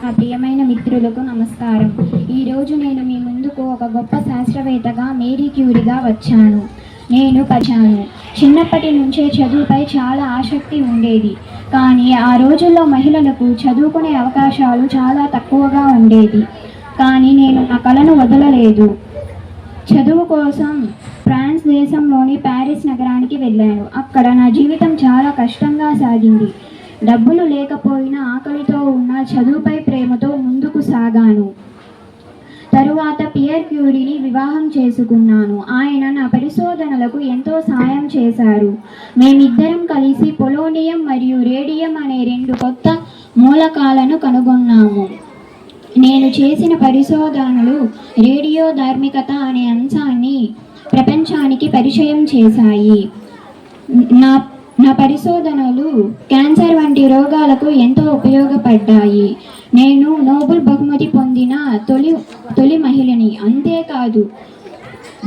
నా ప్రియమైన మిత్రులకు నమస్కారం. ఈరోజు నేను మీ ముందుకు ఒక గొప్ప శాస్త్రవేత్తగా మేరీ క్యూరీగా వచ్చాను. చిన్నప్పటి నుంచే చదువుపై చాలా ఆసక్తి ఉండేది. కానీ ఆ రోజుల్లో మహిళలకు చదువుకునే అవకాశాలు చాలా తక్కువగా ఉండేది. కానీ నేను నా కలను వదలలేదు. చదువు కోసం ఫ్రాన్స్ దేశంలోని ప్యారిస్ నగరానికి వెళ్ళాను. అక్కడ నా జీవితం చాలా కష్టంగా సాగింది. డబ్బులు లేకపోయినా ఆకలితో ఉన్న చదువుపై ప్రేమతో ముందుకు సాగాను. తరువాత పియర్ క్యూరీని వివాహం చేసుకున్నాను. ఆయన నా పరిశోధనలకు ఎంతో సాయం చేశారు. మేమిద్దరం కలిసి పొలోనియం మరియు రేడియం అనే 2 కొత్త మూలకాలను కనుగొన్నాము. నేను చేసిన పరిశోధనలు రేడియో ధార్మికత అనే అంశాన్ని ప్రపంచానికి పరిచయం చేశాయి. నా పరిశోధనలు క్యాన్సర్ వంటి రోగాలకు ఎంతో ఉపయోగపడ్డాయి. నేను నోబెల్ బహుమతి పొందిన తొలి మహిళని. అంతేకాదు,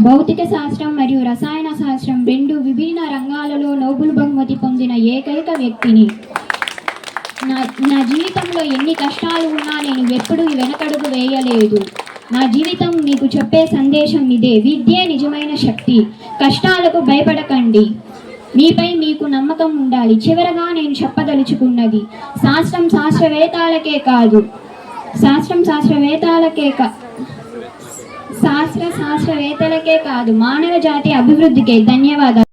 భౌతిక శాస్త్రం మరియు రసాయన శాస్త్రం 2 విభిన్న రంగాలలో నోబెల్ బహుమతి పొందిన ఏకైక వ్యక్తిని. నా జీవితంలో ఎన్ని కష్టాలు ఉన్నా నేను ఎప్పుడూ వెనకడుగు వేయలేదు. నా జీవితం మీకు చెప్పే సందేశం ఇదే: విద్యే నిజమైన శక్తి. కష్టాలకు భయపడకండి, మీపై మీకు నమ్మకం ఉండాలి. చివరగా నేను చెప్పదలుచుకున్నది, శాస్త్రవేత్తలకే కాదు మానవ జాతి అభివృద్ధికే. ధన్యవాదాలు.